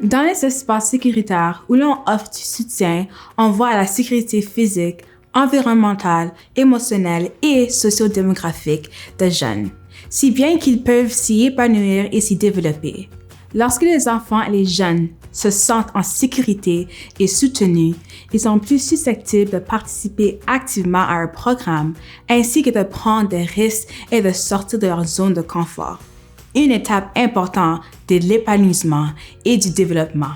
Dans les espaces sécuritaires où l'on offre du soutien, on voit la sécurité physique, environnementale, émotionnelle et socio-démographique des jeunes, si bien qu'ils peuvent s'y épanouir et s'y développer. Lorsque les enfants et les jeunes se sentent en sécurité et soutenus, ils sont plus susceptibles de participer activement à un programme ainsi que de prendre des risques et de sortir de leur zone de confort. Une étape importante de l'épanouissement et du développement.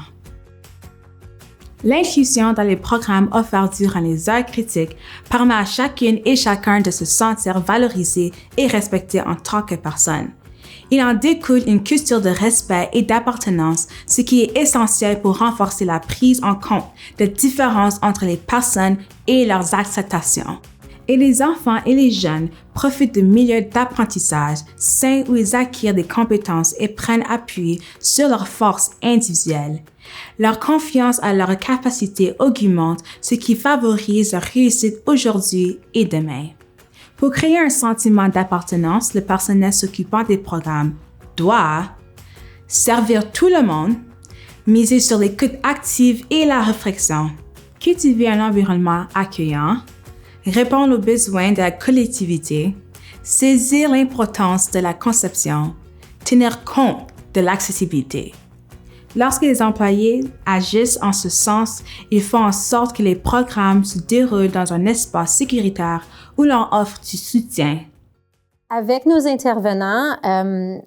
L'inclusion dans les programmes offerts durant les heures critiques permet à chacune et chacun de se sentir valorisé et respecté en tant que personne. Il en découle une culture de respect et d'appartenance, ce qui est essentiel pour renforcer la prise en compte des différences entre les personnes et leurs acceptations. Et les enfants et les jeunes profitent de milieux d'apprentissage sains où ils acquièrent des compétences et prennent appui sur leurs forces individuelles. Leur confiance à leurs capacités augmente, ce qui favorise leur réussite aujourd'hui et demain. Pour créer un sentiment d'appartenance, le personnel s'occupant des programmes doit servir tout le monde, miser sur l'écoute active et la réflexion, cultiver un environnement accueillant, répondre aux besoins de la collectivité, saisir l'importance de la conception, tenir compte de l'accessibilité. Lorsque les employés agissent en ce sens, ils font en sorte que les programmes se déroulent dans un espace sécuritaire où l'on offre du soutien. Avec nos intervenants,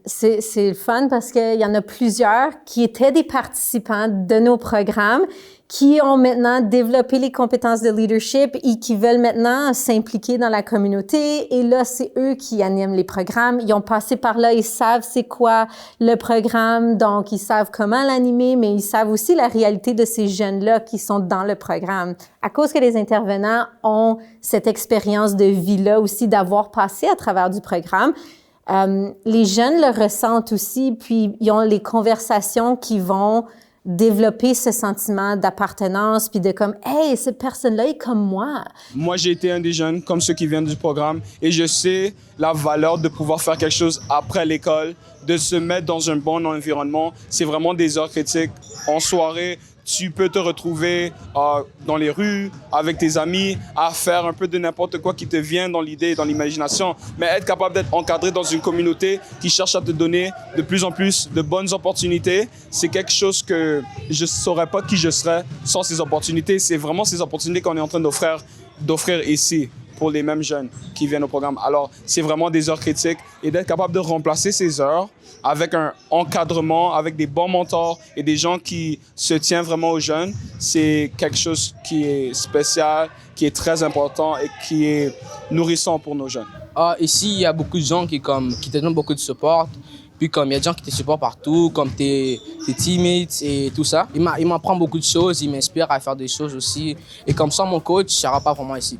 c'est le fun parce qu'il y en a plusieurs qui étaient des participants de nos programmes qui ont maintenant développé les compétences de leadership et qui veulent maintenant s'impliquer dans la communauté. Et là, c'est eux qui animent les programmes. Ils ont passé par là, ils savent c'est quoi le programme, donc ils savent comment l'animer, mais ils savent aussi la réalité de ces jeunes-là qui sont dans le programme. À cause que les intervenants ont cette expérience de vie-là aussi, d'avoir passé à travers du programme, les jeunes le ressentent aussi, puis ils ont les conversations qui vont développer ce sentiment d'appartenance puis de comme « Hey, cette personne-là est comme moi ». Moi, j'ai été un des jeunes comme ceux qui viennent du programme et je sais la valeur de pouvoir faire quelque chose après l'école, de se mettre dans un bon environnement. C'est vraiment des heures critiques. En soirée, tu peux te retrouver dans les rues avec tes amis à faire un peu de n'importe quoi qui te vient dans l'idée et dans l'imagination, mais être capable d'être encadré dans une communauté qui cherche à te donner de plus en plus de bonnes opportunités, c'est quelque chose que je ne saurais pas qui je serais sans ces opportunités. C'est vraiment ces opportunités qu'on est en train d'offrir ici pour les mêmes jeunes qui viennent au programme. Alors, c'est vraiment des heures critiques et d'être capable de remplacer ces heures avec un encadrement, avec des bons mentors et des gens qui se tiennent vraiment aux jeunes, c'est quelque chose qui est spécial, qui est très important et qui est nourrissant pour nos jeunes. Ici, il y a beaucoup de gens qui te donnent beaucoup de support. Puis comme il y a des gens qui te supportent partout, comme tes teammates et tout ça. Il m'apprend beaucoup de choses, il m'inspire à faire des choses aussi. Et comme ça, mon coach ne sera pas vraiment ici.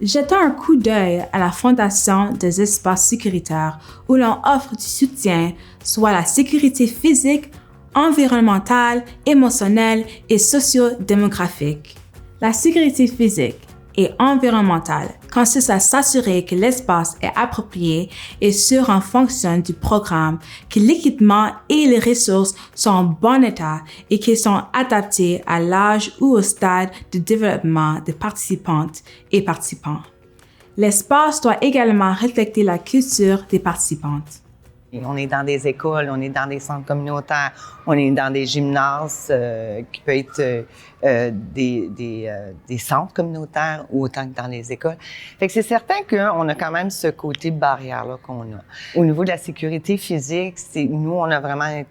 Jetons un coup d'œil à la fondation des espaces sécuritaires où l'on offre du soutien, soit la sécurité physique, environnementale, émotionnelle et socio-démographique. La sécurité physique et environnementale consiste à s'assurer que l'espace est approprié et sûr en fonction du programme, que l'équipement et les ressources sont en bon état et qu'ils sont adaptés à l'âge ou au stade de développement des participantes et participants. L'espace doit également refléter la culture des participantes. On est dans des écoles, on est dans des centres communautaires, on est dans des gymnases qui peuvent être des centres communautaires ou autant que dans les écoles. Fait que c'est certain qu'on a quand même ce côté barrière-là qu'on a. Au niveau de la sécurité physique, nous, on a vraiment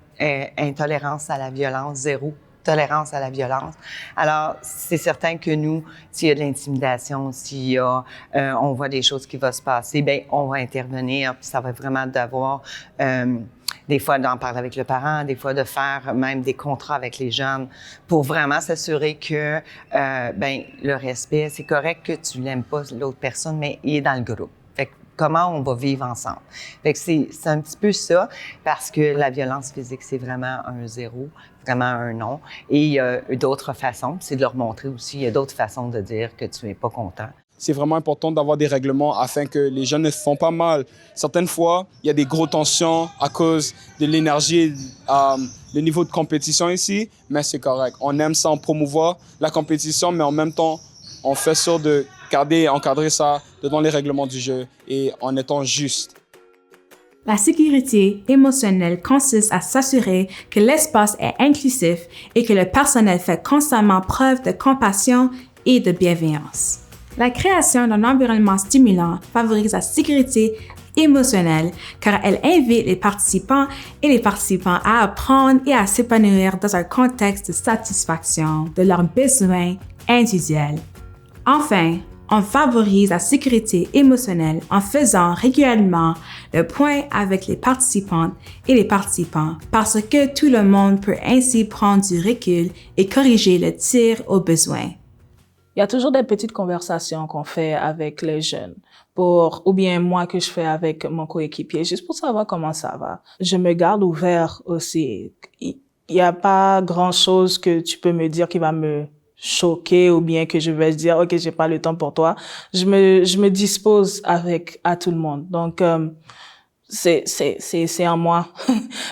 intolérance à la violence, zéro tolérance à la violence. Alors, c'est certain que nous, s'il y a de l'intimidation, s'il y a, on voit des choses qui vont se passer, bien, on va intervenir, puis ça va vraiment d'avoir, des fois d'en parler avec le parent, des fois de faire même des contrats avec les jeunes pour vraiment s'assurer que, bien, le respect, c'est correct que tu l'aimes pas l'autre personne, mais il est dans le groupe. Fait que comment on va vivre ensemble. Fait que c'est un petit peu ça, parce que la violence physique, c'est vraiment un zéro, vraiment un non. Et il y a d'autres façons, c'est de leur montrer aussi, il y a d'autres façons de dire que tu n'es pas content. c'est vraiment important d'avoir des règlements afin que les jeunes ne se font pas mal. Certaines fois, il y a des grosses tensions à cause de l'énergie, le niveau de compétition ici, mais c'est correct. On aime ça, on promouvoit la compétition, mais en même temps, on fait sûr de garder et encadrer ça devant les règlements du jeu et en étant juste. La sécurité émotionnelle consiste à s'assurer que l'espace est inclusif et que le personnel fait constamment preuve de compassion et de bienveillance. La création d'un environnement stimulant favorise la sécurité émotionnelle car elle invite les participants à apprendre et à s'épanouir dans un contexte de satisfaction de leurs besoins individuels. Enfin, on favorise la sécurité émotionnelle en faisant régulièrement le point avec les participantes et les participants parce que tout le monde peut ainsi prendre du recul et corriger le tir au besoin. Il y a toujours des petites conversations qu'on fait avec les jeunes ou bien moi que je fais avec mon coéquipier, juste pour savoir comment ça va. Je me garde ouvert aussi. Il y a pas grand chose que tu peux me dire qui va me choquer ou bien que je vais dire OK, j'ai pas le temps pour toi. Je me dispose à tout le monde. Donc c'est en moi.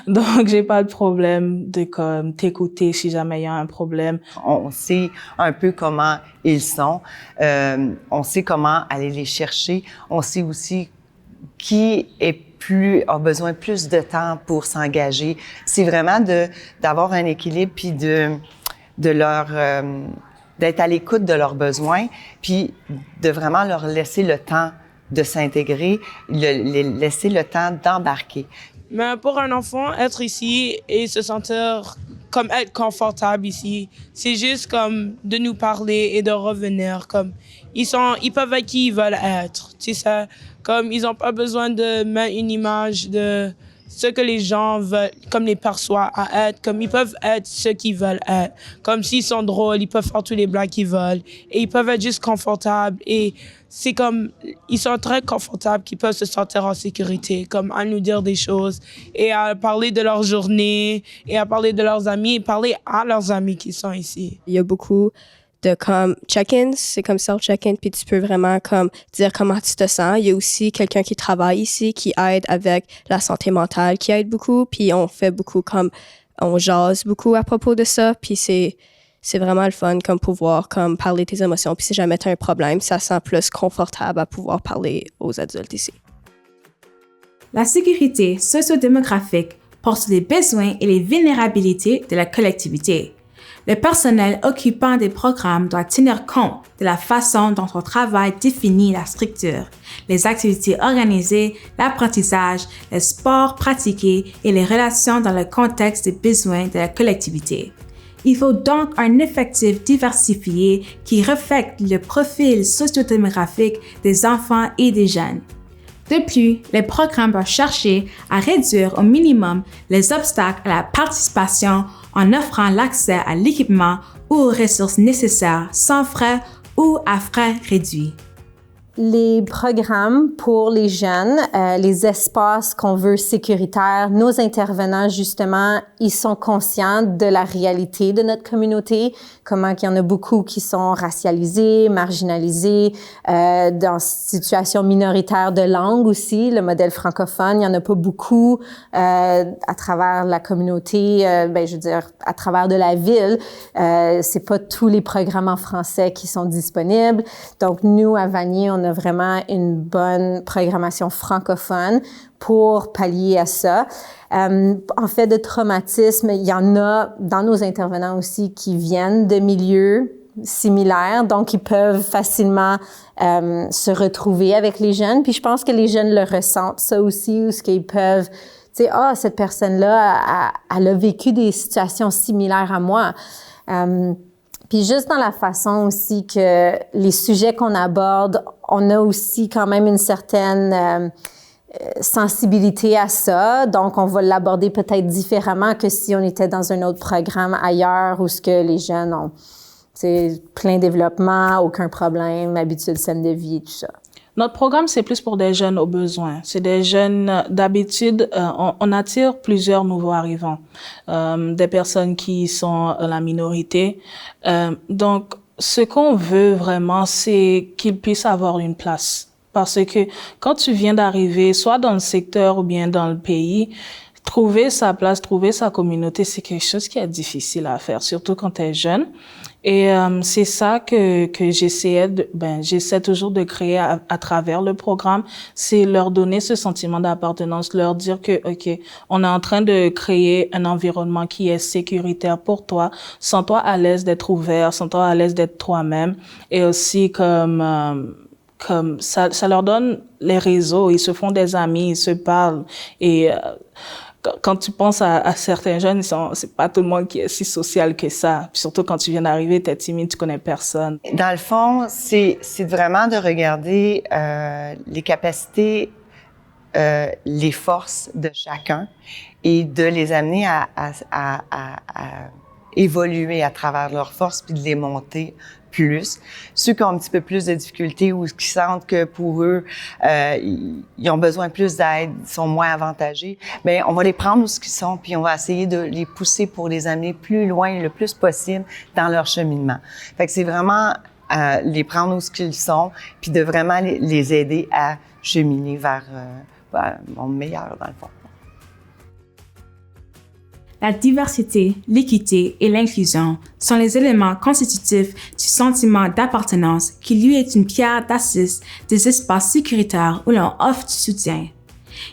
Donc j'ai pas de problème de comme t'écouter si jamais il y a un problème. On sait un peu comment ils sont. On sait comment aller les chercher. On sait aussi qui a besoin plus de temps pour s'engager. C'est vraiment d'avoir un équilibre puis de leur d'être à l'écoute de leurs besoins, puis de vraiment leur laisser le temps de s'intégrer, laisser le temps d'embarquer. Mais pour un enfant, être ici et se sentir comme être confortable ici, c'est juste comme de nous parler et de revenir. Comme ils peuvent être qui ils veulent être. Tu sais ça, comme ils n'ont pas besoin de mettre une image de ce que les gens veulent, comme les perçoivent à être, comme ils peuvent être ce qu'ils veulent être. Comme s'ils sont drôles, ils peuvent faire tous les blagues qu'ils veulent. Et ils peuvent être juste confortables. Et c'est comme, ils sont très confortables qu'ils peuvent se sentir en sécurité, comme à nous dire des choses et à parler de leur journée et à parler de leurs amis et parler à leurs amis qui sont ici. Il y a beaucoup de comme check-ins, c'est comme self-check-in, puis tu peux vraiment comme dire comment tu te sens. Il y a aussi quelqu'un qui travaille ici, qui aide avec la santé mentale, qui aide beaucoup, puis on fait beaucoup comme, on jase beaucoup à propos de ça, puis c'est vraiment le fun comme pouvoir comme parler de tes émotions, puis si jamais tu as un problème, ça sent plus confortable à pouvoir parler aux adultes ici. La sécurité socio-démographique porte sur les besoins et les vulnérabilités de la collectivité. Le personnel occupant des programmes doit tenir compte de la façon dont son travail définit la structure, les activités organisées, l'apprentissage, le sport pratiqué et les relations dans le contexte des besoins de la collectivité. Il faut donc un effectif diversifié qui reflète le profil socio-démographique des enfants et des jeunes. De plus, les programmes doivent chercher à réduire au minimum les obstacles à la participation en offrant l'accès à l'équipement ou aux ressources nécessaires sans frais ou à frais réduits. Les programmes pour les jeunes, les espaces qu'on veut sécuritaires, nos intervenants, justement, ils sont conscients de la réalité de notre communauté, comment qu'il y en a beaucoup qui sont racialisés, marginalisés, dans situation minoritaire de langue aussi, le modèle francophone, il y en a pas beaucoup à travers la communauté, je veux dire, à travers de la ville. C'est pas tous les programmes en français qui sont disponibles. Donc, nous, à Vanier, on a vraiment une bonne programmation francophone pour pallier à ça. En fait, de traumatisme, il y en a dans nos intervenants aussi qui viennent de milieux similaires, donc ils peuvent facilement se retrouver avec les jeunes. Puis je pense que les jeunes le ressentent, ça aussi, où ce qu'ils peuvent, tu sais, cette personne-là, elle a vécu des situations similaires à moi. Puis juste dans la façon aussi que les sujets qu'on aborde, on a aussi quand même une certaine sensibilité à ça. Donc, on va l'aborder peut-être différemment que si on était dans un autre programme ailleurs où ce que les jeunes ont, c'est plein développement, aucun problème, habitudes saines de vie, tout ça. Notre programme, c'est plus pour des jeunes au besoin. C'est des jeunes, d'habitude, on attire plusieurs nouveaux arrivants, des personnes qui sont la minorité. Donc, Ce qu'on veut vraiment, c'est qu'ils puissent avoir une place. Parce que quand tu viens d'arriver, soit dans le secteur ou bien dans le pays, trouver sa place, trouver sa communauté, c'est quelque chose qui est difficile à faire, surtout quand tu es jeune. Et c'est ça que j'essaie toujours de créer à travers le programme, c'est leur donner ce sentiment d'appartenance, leur dire que OK, on est en train de créer un environnement qui est sécuritaire pour toi, sens-toi à l'aise d'être ouvert, sens-toi à l'aise d'être toi-même, et aussi comme ça leur donne les réseaux, ils se font des amis, ils se parlent, et quand tu penses à certains jeunes, c'est pas tout le monde qui est si social que ça. Puis surtout quand tu viens d'arriver, t'es timide, tu connais personne. Dans le fond, c'est vraiment de regarder les capacités, les forces de chacun et de les amener à évoluer à travers leurs forces puis de les monter plus. Ceux qui ont un petit peu plus de difficultés ou qui sentent que pour eux, ils ont besoin de plus d'aide, ils sont moins avantagés, bien, on va les prendre où ils sont puis on va essayer de les pousser pour les amener plus loin le plus possible dans leur cheminement. Fait que c'est vraiment les prendre où ils sont puis de vraiment les aider à cheminer vers un monde meilleur, dans le fond. La diversité, l'équité et l'inclusion sont les éléments constitutifs du sentiment d'appartenance qui lui est une pierre d'assise des espaces sécuritaires où l'on offre du soutien.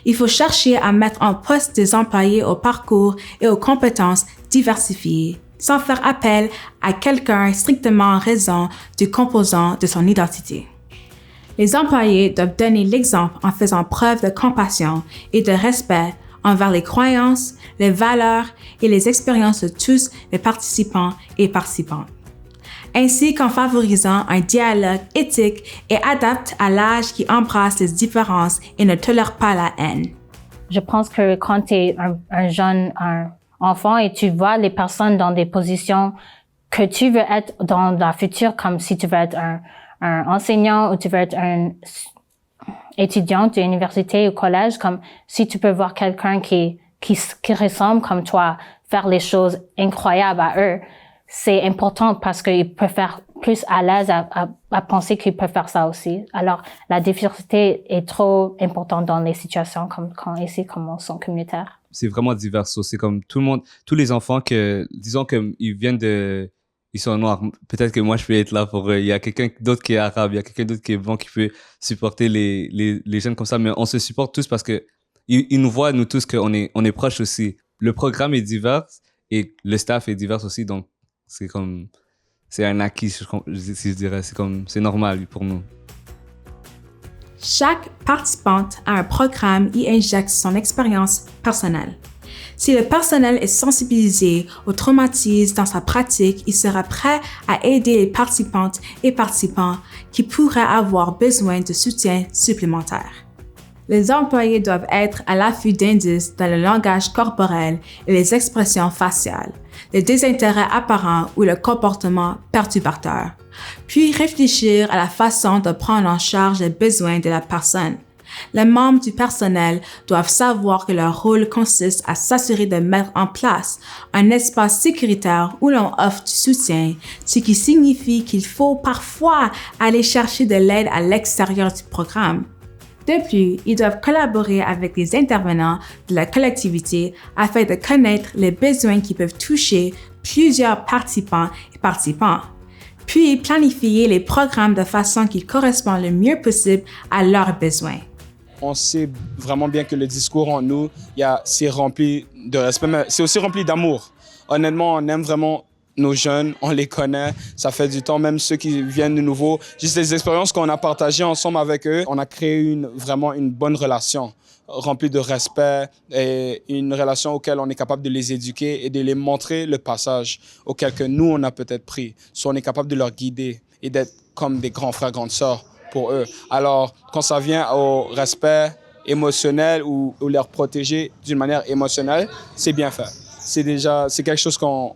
Il faut chercher à mettre en poste des employés au parcours et aux compétences diversifiées, sans faire appel à quelqu'un strictement en raison du composant de son identité. Les employés doivent donner l'exemple en faisant preuve de compassion et de respect envers les croyances, les valeurs et les expériences de tous les participants et participantes, ainsi qu'en favorisant un dialogue éthique et adapté à l'âge qui embrasse les différences et ne tolère pas la haine. Je pense que quand tu es un jeune un enfant et tu vois les personnes dans des positions que tu veux être dans la future, comme si tu veux être un enseignant ou tu veux être un étudiante de l'université ou collège, comme si tu peux voir quelqu'un qui ressemble comme toi faire les choses incroyables à eux, c'est important parce qu'ils peuvent faire plus à l'aise à penser qu'ils peuvent faire ça aussi. Alors, la diversité est trop importante dans les situations comme on sont communautaires. C'est vraiment divers. C'est comme tout le monde, tous les enfants disons ils sont noirs. Peut-être que moi, je peux être là pour eux. Il y a quelqu'un d'autre qui est arabe, il y a quelqu'un d'autre qui est blanc qui peut supporter les jeunes comme ça. Mais on se supporte tous parce que ils nous voient, nous tous, qu'on est proches aussi. Le programme est divers et le staff est divers aussi. Donc, c'est un acquis, si je dirais. C'est normal pour nous. Chaque participante à un programme y injecte son expérience personnelle. Si le personnel est sensibilisé au traumatisme dans sa pratique, il sera prêt à aider les participantes et participants qui pourraient avoir besoin de soutien supplémentaire. Les employés doivent être à l'affût d'indices dans le langage corporel et les expressions faciales, le désintérêt apparent ou le comportement perturbateur, puis réfléchir à la façon de prendre en charge les besoins de la personne. Les membres du personnel doivent savoir que leur rôle consiste à s'assurer de mettre en place un espace sécuritaire où l'on offre du soutien, ce qui signifie qu'il faut parfois aller chercher de l'aide à l'extérieur du programme. De plus, ils doivent collaborer avec les intervenants de la collectivité afin de connaître les besoins qui peuvent toucher plusieurs participants et participantes, puis planifier les programmes de façon qu'ils correspondent le mieux possible à leurs besoins. On sait vraiment bien que le discours en nous, c'est rempli de respect, mais c'est aussi rempli d'amour. Honnêtement, on aime vraiment nos jeunes, on les connaît, ça fait du temps, même ceux qui viennent de nouveau. Juste les expériences qu'on a partagées ensemble avec eux, on a créé vraiment une bonne relation, remplie de respect et une relation auquel on est capable de les éduquer et de les montrer le passage auquel que nous, on a peut-être pris. Soit on est capable de leur guider et d'être comme des grands frères, grandes sœurs pour eux. Alors, quand ça vient au respect émotionnel ou leur protéger d'une manière émotionnelle, c'est bien fait. C'est quelque chose qu'on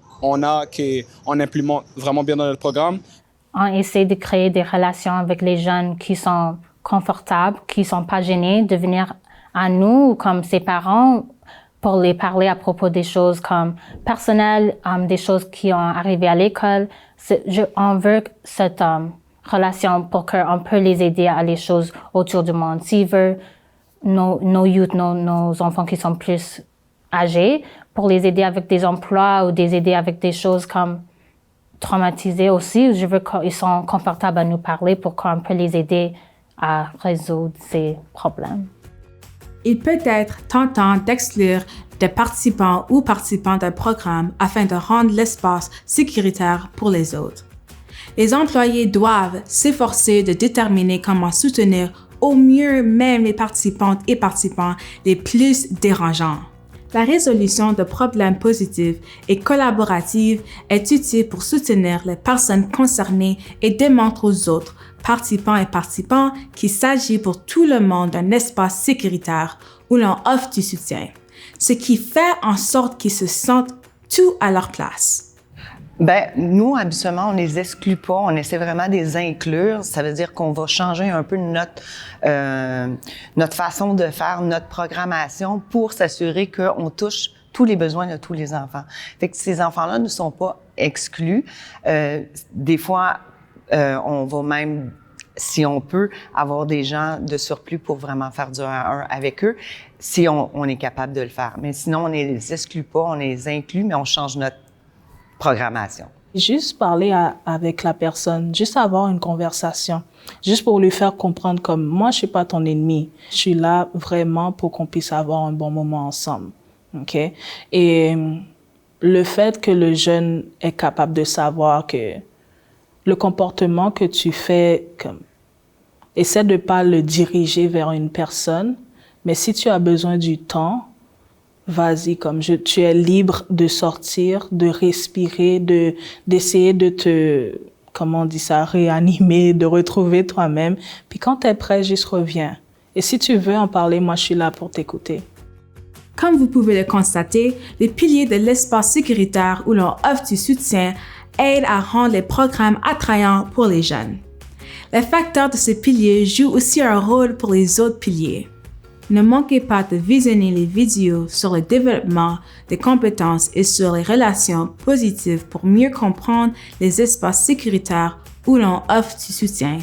implémente vraiment bien dans notre programme. On essaie de créer des relations avec les jeunes qui sont confortables, qui ne sont pas gênés de venir à nous comme ses parents pour les parler à propos des choses comme personnelles, des choses qui ont arrivé à l'école. On veut cette relation pour qu'on peut les aider à les choses autour du monde. S'ils veulent nos youth, nos enfants qui sont plus âgés, pour les aider avec des emplois ou les aider avec des choses comme traumatisés aussi, je veux qu'ils soient confortables à nous parler pour qu'on peut les aider à résoudre ces problèmes. Il peut être tentant d'exclure des participants ou participantes d'un programme afin de rendre l'espace sécuritaire pour les autres. Les employés doivent s'efforcer de déterminer comment soutenir au mieux même les participantes et participants les plus dérangeants. La résolution de problèmes positifs et collaborative est utile pour soutenir les personnes concernées et démontrer aux autres participants et participants qu'il s'agit pour tout le monde d'un espace sécuritaire où l'on offre du soutien, ce qui fait en sorte qu'ils se sentent tout à leur place. Ben, nous, habituellement, on les exclut pas, on essaie vraiment de les inclure. Ça veut dire qu'on va changer un peu notre façon de faire notre programmation pour s'assurer qu'on touche tous les besoins de tous les enfants. Fait que ces enfants-là ne sont pas exclus. Des fois, on va même, si on peut, avoir des gens de surplus pour vraiment faire du 1 à 1 avec eux, si on est capable de le faire. Mais sinon, on ne les exclut pas, on les inclut, mais on change notre programmation. Juste parler avec la personne, juste avoir une conversation, juste pour lui faire comprendre comme moi, je suis pas ton ennemi. Je suis là vraiment pour qu'on puisse avoir un bon moment ensemble. OK? Et le fait que le jeune est capable de savoir que le comportement que tu fais, comme, essaie de pas le diriger vers une personne, mais si tu as besoin du temps, vas-y, tu es libre de sortir, de respirer, d'essayer de te, comment on dit ça, réanimer, de retrouver toi-même. Puis quand tu es prêt, juste reviens. Et si tu veux en parler, moi, je suis là pour t'écouter. Comme vous pouvez le constater, les piliers de l'espace sécuritaire où l'on offre du soutien aident à rendre les programmes attrayants pour les jeunes. Les facteurs de ces piliers jouent aussi un rôle pour les autres piliers. Ne manquez pas de visionner les vidéos sur le développement des compétences et sur les relations positives pour mieux comprendre les espaces sécuritaires où l'on offre du soutien.